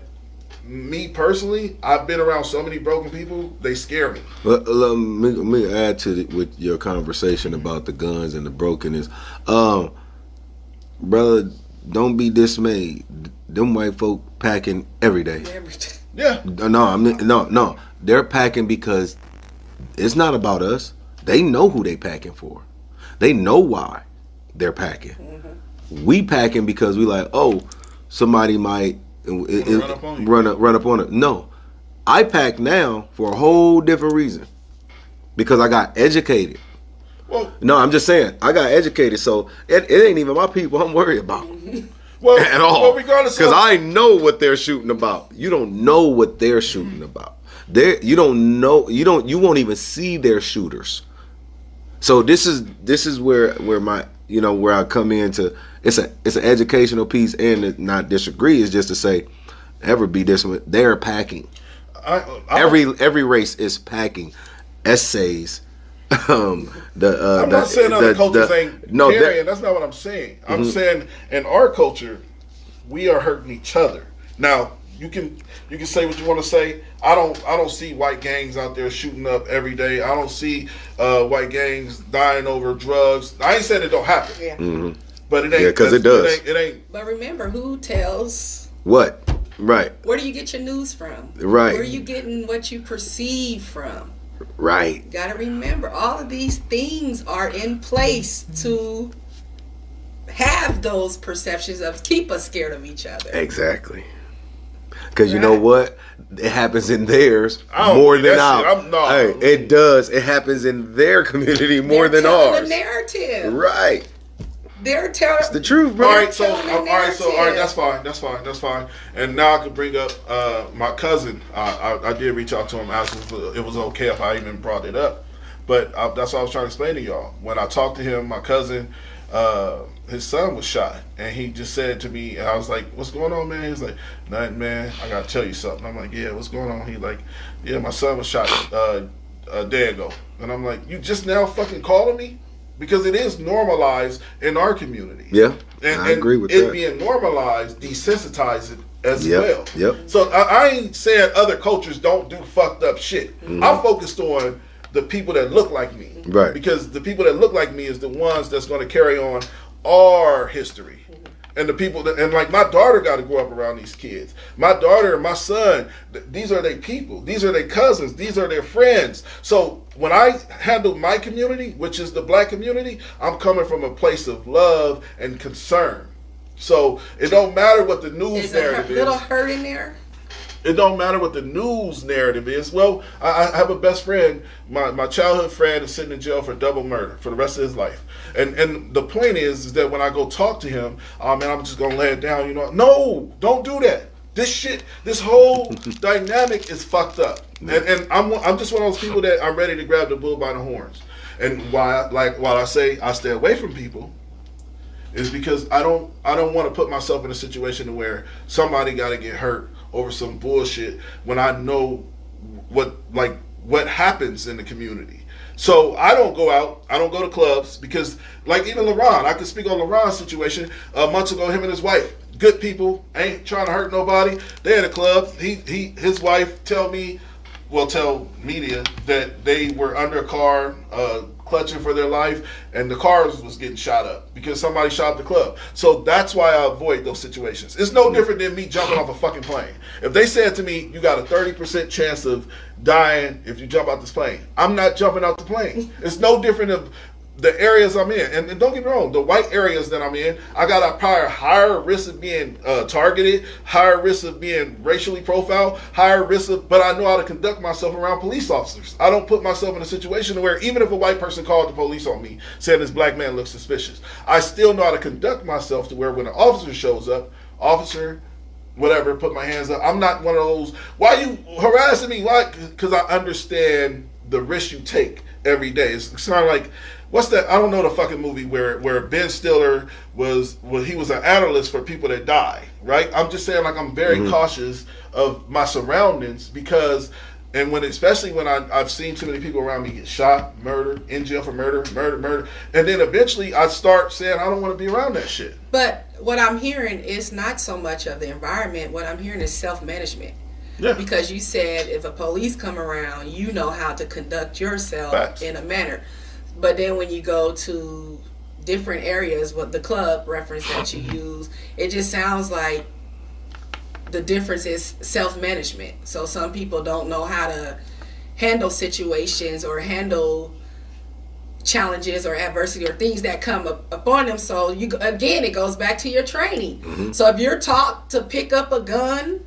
me personally, I've been around so many broken people, they scare me. Let me add to with your conversation about the guns and the brokenness. Brother, don't be dismayed. Them white folk packing every day. Yeah. No. They're packing because it's not about us. They know who they packing for. They know why they're packing. Mm-hmm. We packing because we like, oh, somebody might run up on it. No, I pack now for a whole different reason, because I got educated. Well, no, I'm just saying, I got educated, so it ain't even my people I'm worried about. Well, at all. Well, regardless, because I know what they're shooting about. You don't know what they're shooting about. You won't even see their shooters. So this is where my, you know, where I come into, it's an educational piece, and not disagree, is just to say, ever be this one, they're packing. Every race is packing essays. I'm not saying other cultures ain't carrying. That's not what I'm saying. I'm saying in our culture, we are hurting each other. Now, you can say what you want to say. I don't see white gangs out there shooting up every day. I don't see white gangs dying over drugs. I ain't saying it don't happen. Yeah. Mm-hmm. But it ain't. Yeah, because it does. It ain't. But remember, who tells what? Right. Where do you get your news from? Right. Where are you getting what you perceive from? Right. Got to remember, all of these things are in place to have those perceptions of keep us scared of each other. Exactly. Because you know what? It happens in theirs more than ours. Hey, it does. It happens in their community more than ours. The narrative. Right. They're telling. It's the truth, bro. All right, that's fine. And now I can bring up my cousin. I did reach out to him, asked if it was okay if I even brought it up. But that's what I was trying to explain to y'all. When I talked to him, my cousin, his son was shot, and he just said to me, and I was like, "What's going on, man?" He's like, "Nothing, man. I gotta tell you something." I'm like, "Yeah, what's going on?" He's like, "Yeah, my son was shot a day ago." And I'm like, "You just now fucking calling me?" Because it is normalized in our community. Yeah, I agree with that. It being normalized desensitizes it as well. Yep. So I ain't saying other cultures don't do fucked up shit. Mm-hmm. I'm focused on the people that look like me. Right. Because the people that look like me is the ones that's going to carry on our history. And the people that, and like my daughter got to grow up around these kids. My daughter and my son, these are their people. These are their cousins. These are their friends. So when I handle my community, which is the black community, I'm coming from a place of love and concern. So it don't matter what the news narrative is. Is a little hurt in there? It don't matter what the news narrative is. Well, I have a best friend. My childhood friend is sitting in jail for double murder for the rest of his life. And the point is that when I go talk to him, man, I'm just gonna lay it down. You know, no, don't do that. This whole dynamic is fucked up. And I'm just one of those people that I'm ready to grab the bull by the horns. And while I say I stay away from people, is because I don't want to put myself in a situation where somebody got to get hurt over some bullshit when I know what happens in the community. So I don't go out. I don't go to clubs because, like even LaRon, I could speak on LaRon's situation. Months ago, him and his wife, good people, ain't trying to hurt nobody. They at a club. His wife tell media that they were under a car, clutching for their life, and the car was getting shot up because somebody shot up the club. So that's why I avoid those situations. It's no different than me jumping off a fucking plane. If they said to me, you got a 30% chance of dying if you jump out this plane, I'm not jumping out the plane. It's no different of the areas I'm in. And don't get me wrong, the white areas that I'm in, I got a higher risk of being targeted, higher risk of being racially profiled, higher risk of, but I know how to conduct myself around police officers. I don't put myself in a situation where even if a white person called the police on me saying this black man looks suspicious, I still know how to conduct myself to where when an officer shows up, officer, whatever, put my hands up. I'm not one of those, why you harassing me? Why? Because I understand the risk you take every day. It's kind of like, what's that? I don't know the fucking movie where Ben Stiller he was an analyst for people that die, right? I'm just saying, like, I'm very cautious of my surroundings because, and especially when I've seen too many people around me get shot, murdered, in jail for murder, and then eventually I start saying I don't want to be around that shit. But what I'm hearing is not so much of the environment. What I'm hearing is self-management. Yeah. Because you said if a police come around, you know how to conduct yourself in a manner. But then when you go to different areas, what the club reference that you use, it just sounds like the difference is self-management. So some people don't know how to handle situations or handle challenges or adversity or things that come upon them. So again, it goes back to your training. So if you're taught to pick up a gun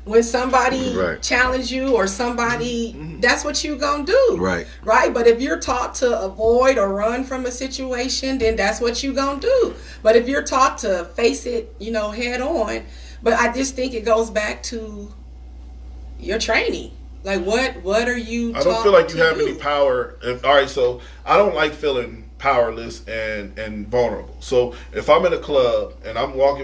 when somebody challenge you or somebody, that's what you gonna do. Right. But if you're taught to avoid or run from a situation, then that's what you gonna do. But if you're taught to face it, head on, but I just think it goes back to your training. Like what are you I don't feel like you have any power. All right, so I don't like feeling powerless and vulnerable. So if I'm in a club and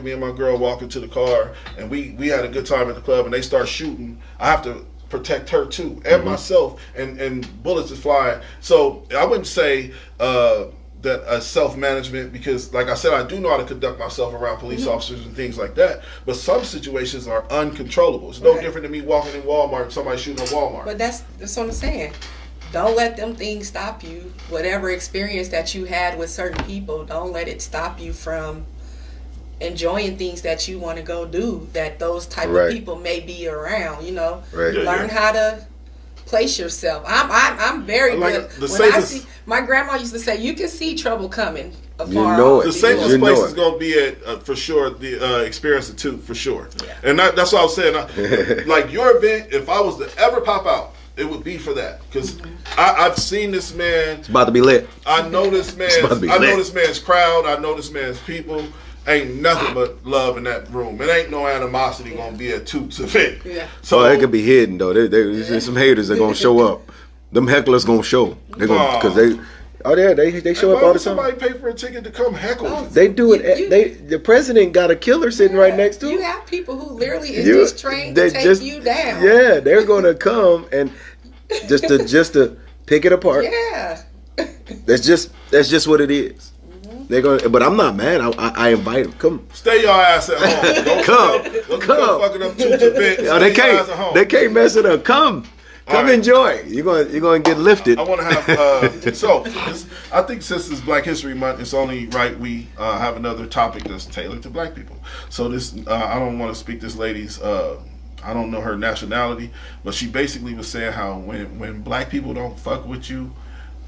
me and my girl walking to the car and we had a good time at the club and they start shooting, I have to protect her too and myself, and bullets is flying. So I wouldn't say that self-management, because like I said, I do know how to conduct myself around police officers and things like that, but some situations are uncontrollable. It's no different than me walking in Walmart and somebody shooting at Walmart. But that's what I'm saying. Don't let them things stop you. Whatever experience that you had with certain people, don't let it stop you from enjoying things that you want to go do, that those type of people may be around, Learn how to place yourself. I'm very good. My grandma used to say, you can see trouble coming afar off. The safest place is going to be at, for sure, the experience of Toot, for sure. Yeah. And that's what I was saying. Like your event, if I was to ever pop out, it would be for that, because I've seen this man. It's about to be lit. I know this man. I know this man's crowd. I know this man's people. Ain't nothing but love in that room. It ain't no animosity gonna be at Toot's event. Yeah. So it could be hidden though. There's some haters that gonna show up. Them hecklers gonna show. They're gonna, because they show up all the time. Somebody pay for a ticket to come heckle. They do it. The president got a killer sitting right next to him. You have people who literally is just trained to take you down. Yeah, they're gonna come and just to pick it apart. Yeah. That's just what it is. They're going, but I'm not mad. I invite them. Come. Stay your ass at home. Don't come fucking up Toot's event. They can't mess it up. Come enjoy. You're gonna get lifted. I want to have I think since it's Black History Month, it's only right we have another topic that's tailored to Black people. So this I don't want to speak this lady's. I don't know her nationality, but she basically was saying how when Black people don't fuck with you,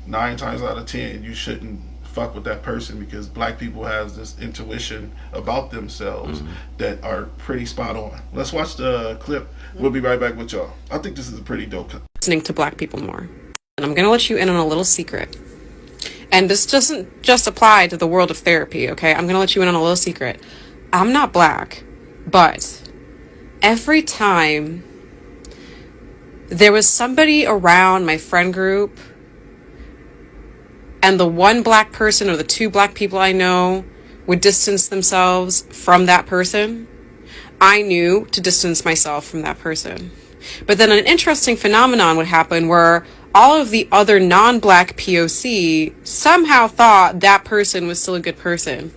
9 times out of 10 you shouldn't fuck with that person, because Black people has this intuition about themselves that are pretty spot on. Let's watch the clip. We'll be right back with y'all. I think this is a pretty dope clip. Listening to Black people more. And I'm going to let you in on a little secret. And this doesn't just apply to the world of therapy, okay? I'm going to let you in on a little secret. I'm not Black, but every time there was somebody around my friend group and the one Black person or the 2 Black people I know would distance themselves from that person, I knew to distance myself from that person. But then an interesting phenomenon would happen where all of the other non-black POC somehow thought that person was still a good person.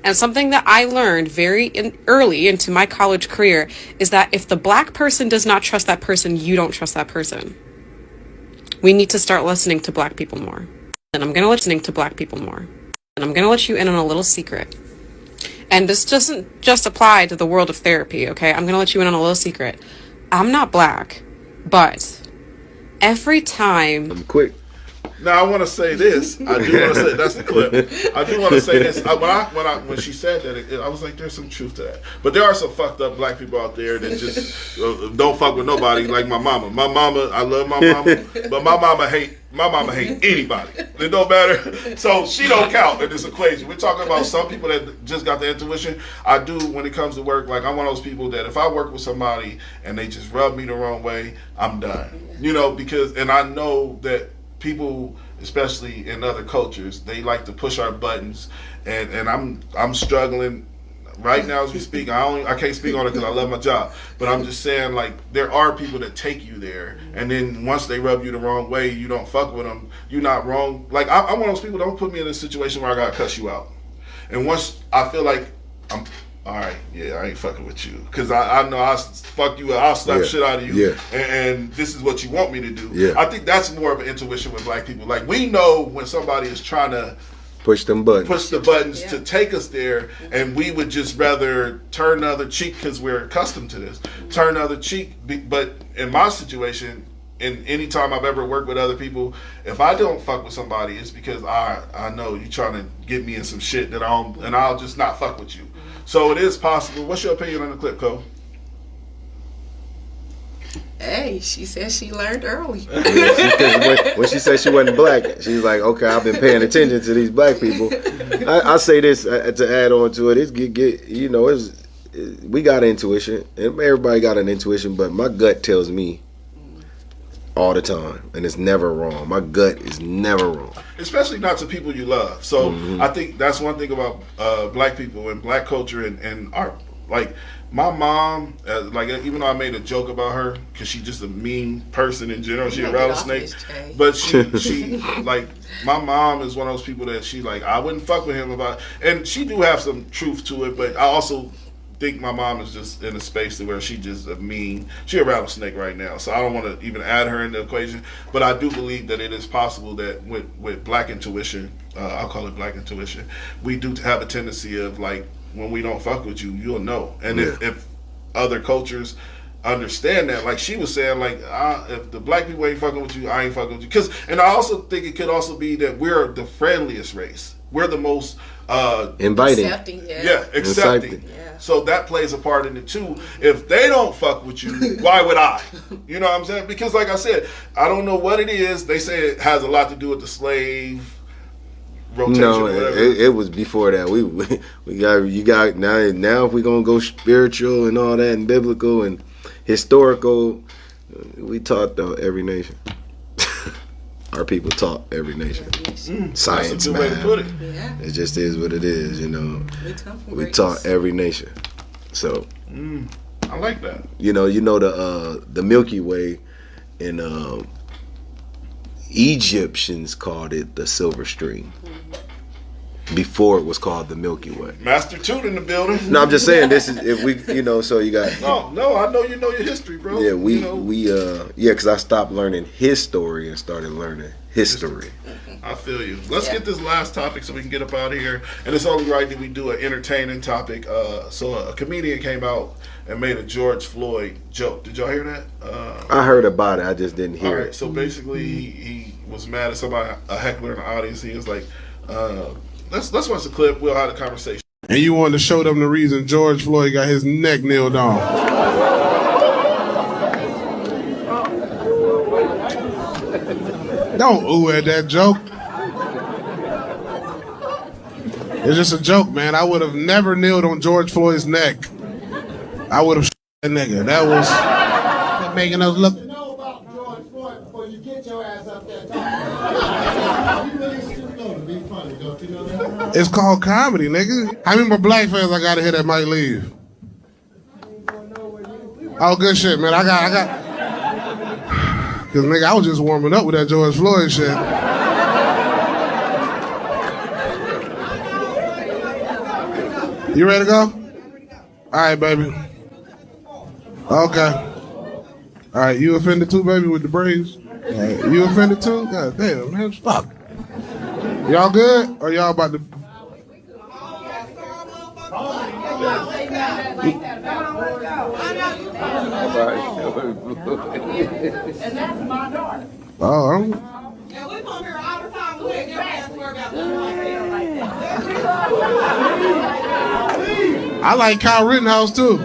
And something that I learned very early into my college career is that if the black person does not trust that person, you don't trust that person. We need to start listening to black people more. And I'm going to listening to black people more. And I'm going to let you in on a little secret. And this doesn't just apply to the world of therapy, okay? I'm going to let you in on a little secret. I'm not black, but every time... I'm quick. Now I want to say this. I do want to say that's the clip. I do want to say this. When she said that, I was like, "There's some truth to that." But there are some fucked up black people out there that just don't fuck with nobody. Like my mama. My mama, I love my mama, but my mama hate anybody. It don't matter. So she don't count in this equation. We're talking about some people that just got the intuition. I do when it comes to work. Like I'm one of those people that if I work with somebody and they just rub me the wrong way, I'm done. You know, and I know that. People, especially in other cultures, they like to push our buttons, and I'm struggling right now as we speak. I can't speak on it because I love my job, but I'm just saying like there are people that take you there, and then once they rub you the wrong way, you don't fuck with them. You're not wrong. Like I'm one of those people. Don't put me in a situation where I gotta cuss you out. And once I feel like I'm all right, yeah, I ain't fucking with you because I know I'll fuck you up, I'll slap shit out of you, and this is what you want me to do. I think that's more of an intuition with black people. Like we know when somebody is trying to push the buttons to take us there, and we would just rather turn the other cheek because we're accustomed to this. Turn the other cheek, but in my situation, and any time I've ever worked with other people, if I don't fuck with somebody, it's because I know you're trying to get me in some shit that I'll just not fuck with you. So it is possible. What's your opinion on the clip, Cole? Hey, she said she learned early. When she said she wasn't black, she was like, okay, I've been paying attention to these black people. I say this to add on to it. We got intuition, and everybody got an intuition, but my gut tells me all the time, and it's never wrong. My gut is never wrong. Especially not to people you love. So I think that's one thing about black people and black culture and art. Like my mom, even though I made a joke about her because she's just a mean person in general, she a rattlesnake. But she like my mom is one of those people that she like I wouldn't fuck with him about, and she do have some truth to it. But I also think my mom is just in a space where she a rattlesnake right now. So I don't want to even add her in the equation. But I do believe that it is possible that with black intuition, I'll call it black intuition, we do have a tendency of like when we don't fuck with you, you'll know. And if other cultures understand that, like she was saying, like if the black people ain't fucking with you, I ain't fucking with you. And I also think it could also be that we're the friendliest race. We're the most inviting, accepting. So that plays a part in it too. If they don't fuck with you, why would I? You know what I'm saying? Because like I said, I don't know what it is. They say it has a lot to do with the slave rotation. No, or whatever. It was before that. You got now if we're gonna go spiritual and all that and biblical and historical, we taught every nation. Our people taught every nation. Science, that's a good way to put it. It just is what it is, you know. We taught every nation. So I like that. You know the Milky Way, and Egyptians called it the Silver Stream. Before it was called the Milky Way. Master Toot in the building. No, I'm just saying this is if we, so you got. No, I know you know your history, bro. Yeah, because I stopped learning his story and started learning history. I feel you. Let's get this last topic so we can get up out of here. And it's only right that we do an entertaining topic. So a comedian came out and made a George Floyd joke. Did y'all hear that? I heard about it. I just didn't hear it. So basically, he was mad at somebody, a heckler in the audience. He was like, let's watch the clip. We'll have a conversation. And you wanted to show them the reason George Floyd got his neck nailed on. Don't ooh at that joke. It's just a joke, man. I would have never kneeled on George Floyd's neck. I would have shot that nigga. That was making us look. Know about George Floyd before you get your ass up there talking. You really should know to be funny, don't you know that? It's called comedy, nigga. How many more black fans I gotta hit that might leave? Oh, good shit, man. I got. Cause nigga, I was just warming up with that George Floyd shit. You ready to go? All right, baby. Okay. All right, you offended too, baby, with the braids? All right, you offended too? God damn, man, fuck. Y'all good? Or y'all about to... And that's my daughter. Oh, And we come here all the time. We ain't never asked for about I like Kyle Rittenhouse too.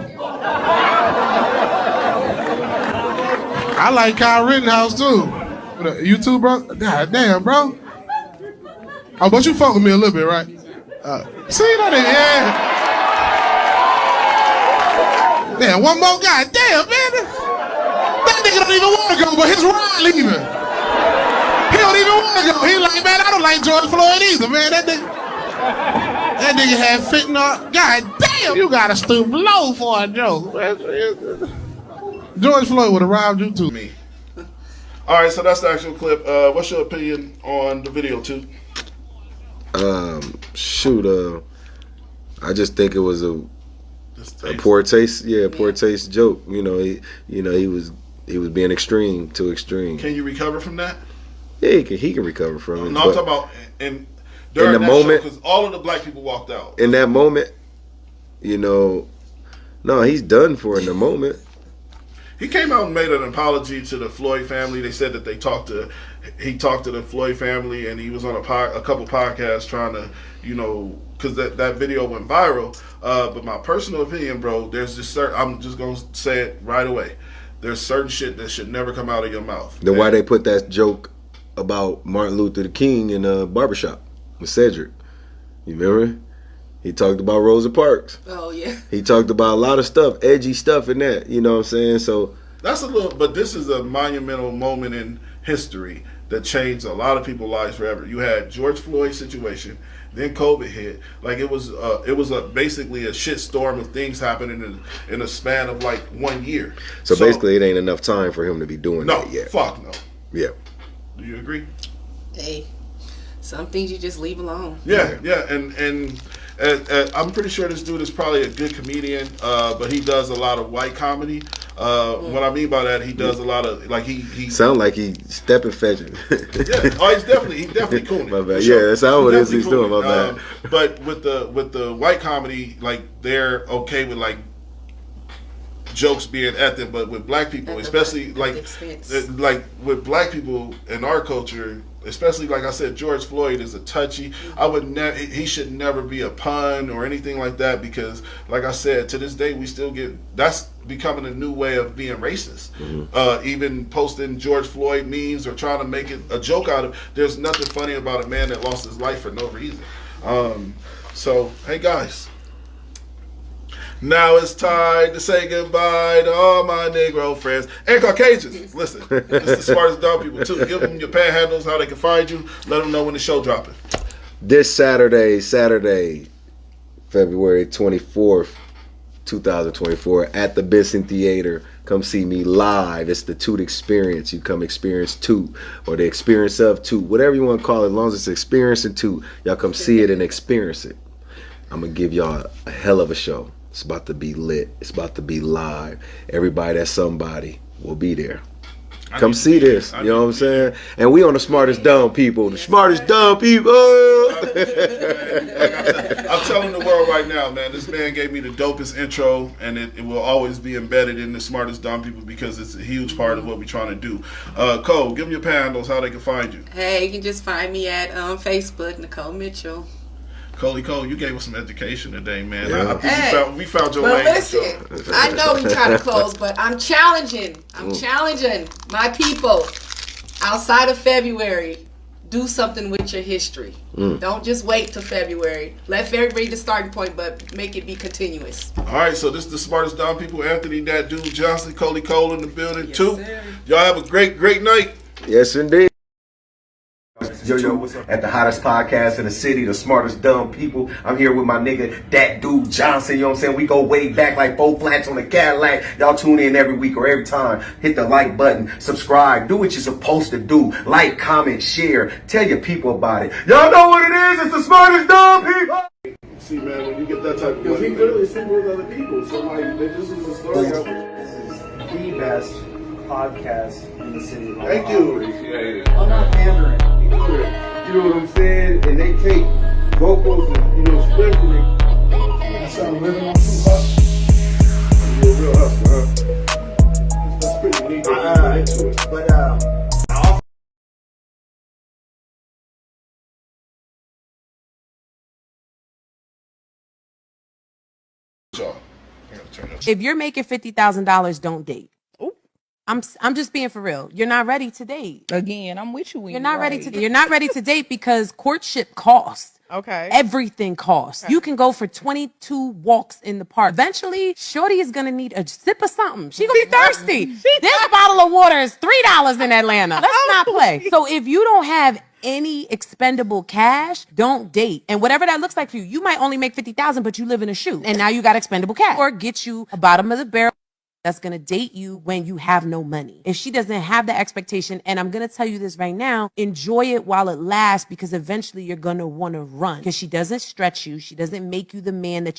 I like Kyle Rittenhouse too. You too, bro? God damn, bro. Oh, but you fuck with me a little bit, right? See that? Yeah. Damn, one more guy. Damn, man. That nigga don't even want to go, but his ride leaving. He don't even want to go. He like, man, I don't like George Floyd either, man. That nigga had fentanyl. God damn, you got to stoop low for a joke. George Floyd would have robbed you too. Me. All right, so that's the actual clip. What's your opinion on the video, Toot? I just think it was a poor taste. Yeah, poor taste joke. You know, he was being extreme, too extreme. Can you recover from that? Yeah, he can recover from it. No, I'm talking about during the moment, because all of the black people walked out. In that moment, no, he's done for in the moment. He came out and made an apology to the Floyd family. They said that he talked to the Floyd family, and he was on a couple podcasts trying to, because that video went viral. But my personal opinion, bro, there's just I'm just gonna say it right away. There's certain shit that should never come out of your mouth. Then why they put that joke about Martin Luther King in a barbershop with Cedric? You remember? He talked about Rosa Parks. Oh, yeah. He talked about a lot of stuff, edgy stuff in that. You know what I'm saying? So that's but this is a monumental moment in history that changed a lot of people's lives forever. You had George Floyd's situation, then COVID hit. Like it was basically a shit storm of things happening in a span of like 1 year. So basically, it ain't enough time for him to be doing that yet. Fuck no. Yeah. Do you agree? Hey, some things you just leave alone. Yeah, and I'm pretty sure this dude is probably a good comedian, but he does a lot of white comedy. What I mean by that, he does a lot of he sound like he stepping fetching. Yeah, he's definitely cooning. My bad. Sure. Yeah, that's how it is. He's doing. My bad. But with the white comedy, like they're okay with like jokes being at them, but with black people, especially like with black people in our culture. Especially, like I said, George Floyd is a touchy. I would never. He should never be a pun or anything like that because, like I said, to this day we still get. That's becoming a new way of being racist. Mm-hmm. Even posting George Floyd memes or trying to make it a joke out of. There's nothing funny about a man that lost his life for no reason. So, hey guys. Now it's time to say goodbye to all my Negro friends and Caucasians. Listen, it's the smartest dumb people too. Give them your panhandles, how they can find you. Let them know when the show dropping. This Saturday, February 24th, 2024, at the Benson Theater. Come see me live. It's the Toot experience. You come experience Toot or the experience of Toot, whatever you want to call it. As long as it's experiencing Toot, y'all come see it and experience it. I'm going to give y'all a hell of a show. It's about to be lit. It's about to be live. Everybody that's somebody will be there. Come see this. You know what I'm saying? And we on the smartest dumb people. The smartest dumb people. I'm telling the world right now, man, this man gave me the dopest intro, and it will always be embedded in the smartest dumb people because it's a huge part of what we're trying to do. Cole, give them your handles, how they can find you. Hey, you can just find me at Facebook, Nicole Mitchell. Cole, you gave us some education today, man. Yeah. I think we found your lane. Listen, I know we try to close, but I'm challenging my people outside of February. Do something with your history. Don't just wait till February. Let February be the starting point, but make it be continuous. All right, so this is the smartest dumb people. Anthony, that dude Johnson, Cole in the building too. Y'all have a great night. Yes, indeed. Yo, what's up? At the hottest podcast in the city, the smartest dumb people. I'm here with my nigga, that dude Johnson. You know what I'm saying? We go way back like 4 flats on the Cadillac. Y'all tune in every week or every time. Hit the like button, subscribe, do what you're supposed to do. Like, comment, share. Tell your people about it. Y'all know what it is. It's the smartest dumb people. See, man, when you get that type of Because money, he literally sleeping with other people. So, like, this is a story. This is the best podcast in the city. Thank you. I'm not pandering. You know what I'm saying? And they take vocals and, script and they start living on Tupac. You're a real hustler, huh? That's pretty neat. Into it. But, If you're making $50,000, don't date. I'm just being for real. You're not ready to date. Again, I'm with you. When You're not ready to. You're not ready to date because courtship costs. Okay. Everything costs. Okay. You can go for 22 walks in the park. Eventually, shorty is gonna need a sip of something. She gonna be thirsty. This bottle of water is $3 in Atlanta. Let's not play. So if you don't have any expendable cash, don't date. And whatever that looks like for you, you might only make 50,000, but you live in a shoe, and now you got expendable cash. Or get you a bottom of the barrel that's gonna date you when you have no money. If she doesn't have the expectation, and I'm gonna tell you this right now, enjoy it while it lasts, because eventually you're gonna wanna run. Because she doesn't stretch you, she doesn't make you the man that